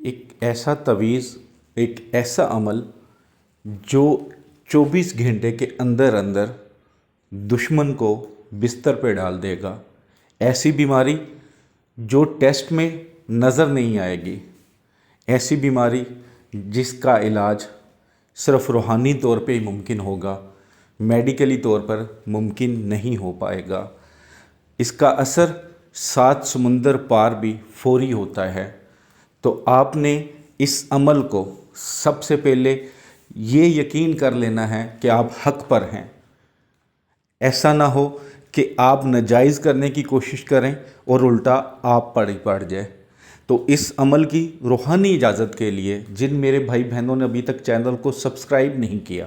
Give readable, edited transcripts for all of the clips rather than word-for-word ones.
ایک ایسا تویز، ایک ایسا عمل جو 24 گھنٹے کے اندر اندر دشمن کو بستر پہ ڈال دے گا، ایسی بیماری جو ٹیسٹ میں نظر نہیں آئے گی، ایسی بیماری جس کا علاج صرف روحانی طور پہ ہی ممکن ہوگا، میڈیکلی طور پر ممکن نہیں ہو پائے گا۔ اس کا اثر 7 سمندر پار بھی فوری ہوتا ہے۔ تو آپ نے اس عمل کو سب سے پہلے یہ یقین کر لینا ہے کہ آپ حق پر ہیں۔ ایسا نہ ہو کہ آپ ناجائز کرنے کی کوشش کریں اور الٹا آپ پر ہی پڑ جائے۔ تو اس عمل کی روحانی اجازت کے لیے جن میرے بھائی بہنوں نے ابھی تک چینل کو سبسکرائب نہیں کیا،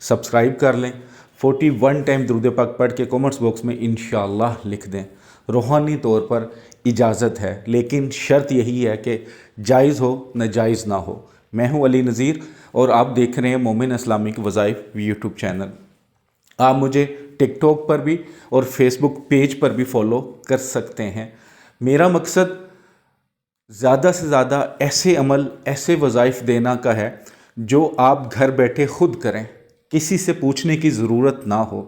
سبسکرائب کر لیں۔ 41 ٹائم درود پاک پڑھ کے کومنٹس باکس میں انشاءاللہ لکھ دیں۔ روحانی طور پر اجازت ہے، لیکن شرط یہی ہے کہ جائز ہو، ناجائز نہ ہو۔ میں ہوں علی نذیر اور آپ دیکھ رہے ہیں مومن اسلامک وظائف یوٹیوب چینل۔ آپ مجھے ٹک ٹاک پر بھی اور فیس بک پیج پر بھی فالو کر سکتے ہیں۔ میرا مقصد زیادہ سے زیادہ ایسے عمل، ایسے وظائف دینا کا ہے جو آپ گھر بیٹھے خود کریں، کسی سے پوچھنے کی ضرورت نہ ہو،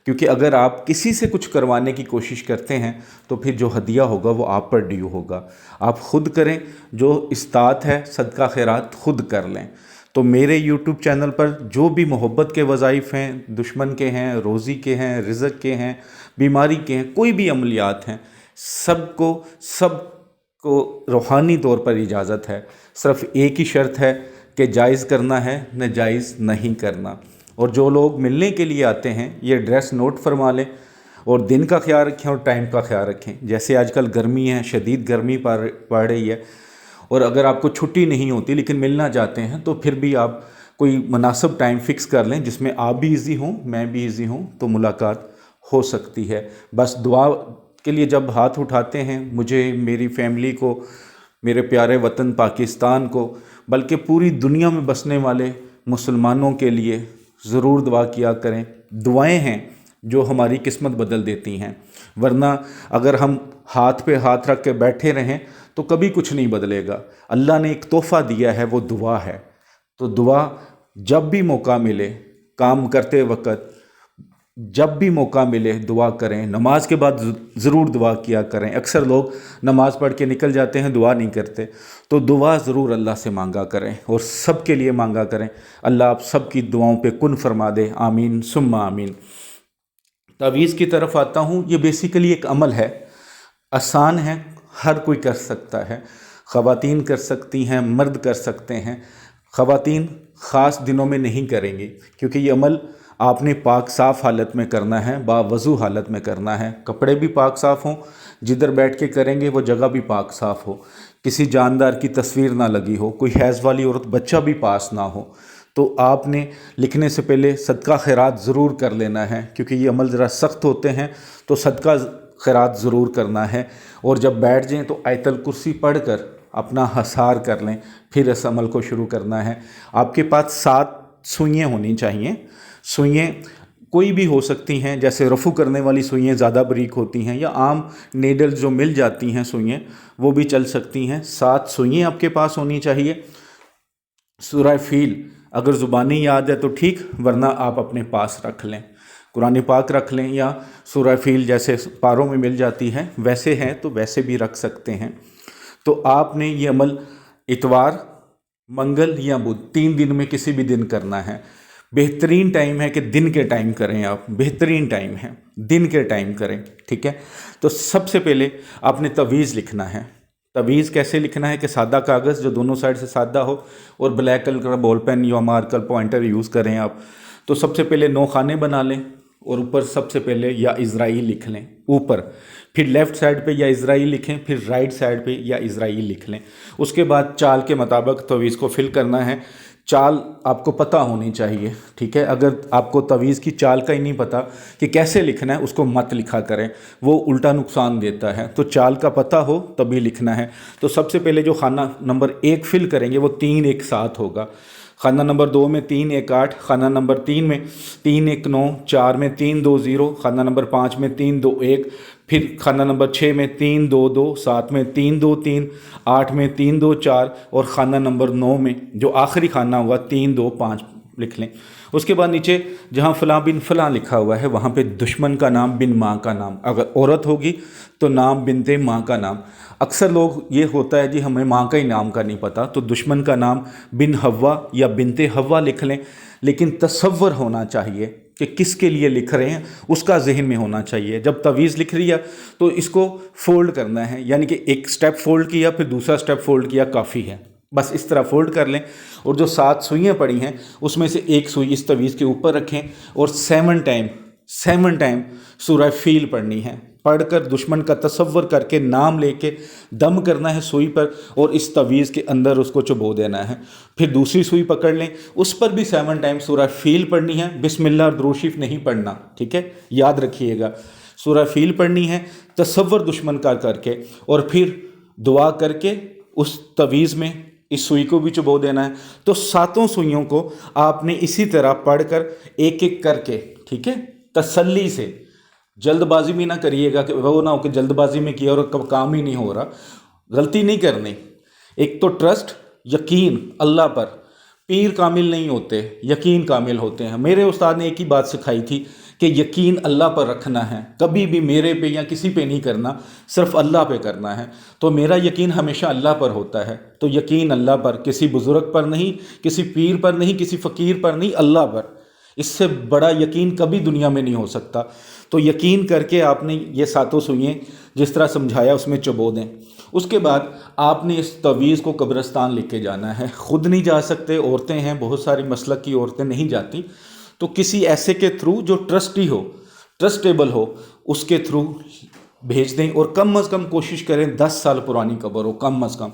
کیونکہ اگر آپ کسی سے کچھ کروانے کی کوشش کرتے ہیں تو پھر جو ہدیہ ہوگا وہ آپ پر ڈیو ہوگا۔ آپ خود کریں، جو استطاعت ہے صدقہ خیرات خود کر لیں۔ تو میرے یوٹیوب چینل پر جو بھی محبت کے وظائف ہیں، دشمن کے ہیں، روزی کے ہیں، رزق کے ہیں، بیماری کے ہیں، کوئی بھی عملیات ہیں، سب کو روحانی طور پر اجازت ہے۔ صرف ایک ہی شرط ہے کہ جائز کرنا ہے، ناجائز نہیں کرنا۔ اور جو لوگ ملنے کے لیے آتے ہیں یہ ایڈریس نوٹ فرما لیں اور دن کا خیال رکھیں اور ٹائم کا خیال رکھیں۔ جیسے آج کل گرمی ہے، شدید گرمی پڑ رہی ہے، اور اگر آپ کو چھٹی نہیں ہوتی لیکن ملنا چاہتے ہیں تو پھر بھی آپ کوئی مناسب ٹائم فکس کر لیں جس میں آپ بھی ایزی ہوں، میں بھی ایزی ہوں، تو ملاقات ہو سکتی ہے۔ بس دعا کے لیے جب ہاتھ اٹھاتے ہیں، مجھے، میری فیملی کو، میرے پیارے وطن پاکستان کو، بلکہ پوری دنیا میں بسنے والے مسلمانوں کے لیے ضرور دعا کیا کریں۔ دعائیں ہیں جو ہماری قسمت بدل دیتی ہیں، ورنہ اگر ہم ہاتھ پہ ہاتھ رکھ کے بیٹھے رہیں تو کبھی کچھ نہیں بدلے گا۔ اللہ نے ایک تحفہ دیا ہے، وہ دعا ہے۔ تو دعا جب بھی موقع ملے، کام کرتے وقت جب بھی موقع ملے دعا کریں۔ نماز کے بعد ضرور دعا کیا کریں۔ اکثر لوگ نماز پڑھ کے نکل جاتے ہیں، دعا نہیں کرتے، تو دعا ضرور اللہ سے مانگا کریں اور سب کے لیے مانگا کریں۔ اللہ آپ سب کی دعاؤں پہ کن فرما دے، آمین ثم آمین۔ تعویذ کی طرف آتا ہوں۔ یہ بیسیکلی ایک عمل ہے، آسان ہے، ہر کوئی کر سکتا ہے۔ خواتین کر سکتی ہیں، مرد کر سکتے ہیں۔ خواتین خاص دنوں میں نہیں کریں گی کیونکہ یہ عمل آپ نے پاک صاف حالت میں کرنا ہے، باوضو حالت میں کرنا ہے۔ کپڑے بھی پاک صاف ہوں، جدھر بیٹھ کے کریں گے وہ جگہ بھی پاک صاف ہو، کسی جاندار کی تصویر نہ لگی ہو، کوئی حیض والی عورت بچہ بھی پاس نہ ہو۔ تو آپ نے لکھنے سے پہلے صدقہ خیرات ضرور کر لینا ہے، کیونکہ یہ عمل ذرا سخت ہوتے ہیں، تو صدقہ خیرات ضرور کرنا ہے۔ اور جب بیٹھ جائیں تو آیت الکرسی پڑھ کر اپنا حصار کر لیں، پھر اس عمل کو شروع کرنا ہے۔ آپ کے پاس 7 سوئیاں ہونی چاہیے۔ سوئیاں کوئی بھی ہو سکتی ہیں، جیسے رفو کرنے والی سوئیاں زیادہ باریک ہوتی ہیں، یا عام نیڈل جو مل جاتی ہیں سوئیاں وہ بھی چل سکتی ہیں۔ 7 سوئیاں آپ کے پاس ہونی چاہیے۔ سورہ فیل اگر زبانی یاد ہے تو ٹھیک، ورنہ آپ اپنے پاس رکھ لیں، قرآن پاک رکھ لیں، یا سورہ فیل جیسے پاروں میں مل جاتی ہے ویسے ہیں تو ویسے بھی رکھ سکتے ہیں۔ تو آپ نے یہ عمل اتوار، منگل یا بدھ 3 دن میں کسی بھی دن کرنا ہے۔ بہترین ٹائم ہے کہ دن کے ٹائم کریں، آپ بہترین ٹائم ہے دن کے ٹائم کریں، ٹھیک ہے۔ تو سب سے پہلے آپ نے تعویذ لکھنا ہے۔ تعویذ کیسے لکھنا ہے کہ سادہ کاغذ جو دونوں سائڈ سے سادہ ہو اور بلیک کلر کا بال پین یا مارکر پوائنٹر یوز کریں آپ۔ تو سب سے پہلے 9 خانے بنا لیں اور اوپر سب سے پہلے یا اسرائیل لکھ لیں اوپر، پھر لیفٹ سائڈ پہ یا اسرائیل لکھیں، پھر رائٹ سائڈ پہ یا اسرائیل لکھ لیں۔ اس کے بعد چال کے مطابق تعویذ کو فل کرنا ہے۔ چال آپ کو پتہ ہونی چاہیے، ٹھیک ہے۔ اگر آپ کو تعویذ کی چال کا ہی نہیں پتہ کہ کیسے لکھنا ہے، اس کو مت لکھا کریں، وہ الٹا نقصان دیتا ہے۔ تو چال کا پتہ ہو تبھی لکھنا ہے۔ تو سب سے پہلے جو خانہ نمبر 1 فل کریں گے وہ 3 ایک ساتھ ہوگا۔ خانہ نمبر 2 میں 3 1 8، خانہ نمبر 3 میں 3 1 9، 4 میں 3 2 0، خانہ نمبر 5 میں 3 2 1، پھر خانہ نمبر 6 میں 3 2 2، 7 میں 3 2 3، 8 میں 3 2 4، اور خانہ نمبر 9 میں جو آخری خانہ ہوا 3 2 5 لکھ لیں۔ اس کے بعد نیچے جہاں فلاں بن فلاں لکھا ہوا ہے وہاں پہ دشمن کا نام بن ماں کا نام، اگر عورت ہوگی تو نام بنتے ماں کا نام۔ اکثر لوگ یہ ہوتا ہے جی ہمیں ماں کا ہی نام کا نہیں پتہ، تو دشمن کا نام بن حوا یا بنتے حوا لکھ لیں، لیکن تصور ہونا چاہیے کہ کس کے لیے لکھ رہے ہیں، اس کا ذہن میں ہونا چاہیے۔ جب تعویذ لکھ رہی ہے تو اس کو فولڈ کرنا ہے، یعنی کہ ایک سٹیپ فولڈ کیا پھر دوسرا سٹیپ فولڈ کیا کافی ہے، بس اس طرح فولڈ کر لیں۔ اور جو 7 سوئیاں پڑی ہیں اس میں سے ایک سوئی اس تعویذ کے اوپر رکھیں اور 7 ٹائم سورہ فیل پڑھنی ہے۔ پڑھ کر دشمن کا تصور کر کے نام لے کے دم کرنا ہے سوئی پر، اور اس تعویذ کے اندر اس کو چبو دینا ہے۔ پھر دوسری سوئی پکڑ لیں، اس پر بھی 7 ٹائم سورہ فیل پڑھنی ہے، بسم اللہ اور درود شریف نہیں پڑھنا، ٹھیک ہے، یاد رکھیے گا۔ سورہ فیل پڑھنی ہے تصور دشمن کا کر کے، اور پھر دعا کر کے اس تعویذ میں اس سوئی کو بھی چبو دینا ہے۔ تو 7 سوئیوں کو آپ نے اسی طرح پڑھ کر ایک ایک کر کے، ٹھیک ہے، تسلی سے، جلد بازی بھی نہ کریے گا کہ وہ نہ ہو کہ جلد بازی میں کیا اور کام ہی نہیں ہو رہا، غلطی نہیں کرنی۔ ایک تو ٹرسٹ، یقین اللہ پر، پیر کامل نہیں ہوتے، یقین کامل ہوتے ہیں۔ میرے استاد نے ایک ہی بات سکھائی تھی کہ یقین اللہ پر رکھنا ہے، کبھی بھی میرے پہ یا کسی پہ نہیں کرنا، صرف اللہ پہ کرنا ہے۔ تو میرا یقین ہمیشہ اللہ پر ہوتا ہے، تو یقین اللہ پر، کسی بزرگ پر نہیں، کسی پیر پر نہیں، کسی فقیر پر نہیں، اللہ پر۔ اس سے بڑا یقین کبھی دنیا میں نہیں ہو سکتا۔ تو یقین کر کے آپ نے یہ 7 سوئیں جس طرح سمجھایا اس میں چبو دیں۔ اس کے بعد آپ نے اس تعویذ کو قبرستان لے کے جانا ہے، خود نہیں جا سکتے، عورتیں ہیں، بہت ساری مسلک کی عورتیں نہیں جاتی، تو کسی ایسے کے تھرو جو ٹرسٹی ہو، ٹرسٹیبل ہو، اس کے تھرو بھیج دیں، اور کم از کم کوشش کریں 10 سال پرانی قبر ہو، کم از کم۔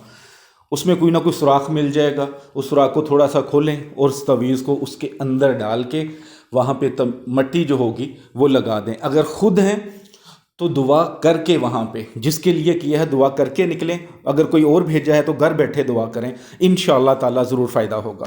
اس میں کوئی نہ کوئی سوراخ مل جائے گا، اس سوراخ کو تھوڑا سا کھولیں اور اس تعویذ کو اس کے اندر ڈال کے وہاں پہ مٹی جو ہوگی وہ لگا دیں۔ اگر خود ہیں تو دعا کر کے، وہاں پہ جس کے لیے کیا ہے دعا کر کے نکلیں، اگر کوئی اور بھیجا ہے تو گھر بیٹھے دعا کریں، انشاءاللہ تعالی ضرور فائدہ ہوگا۔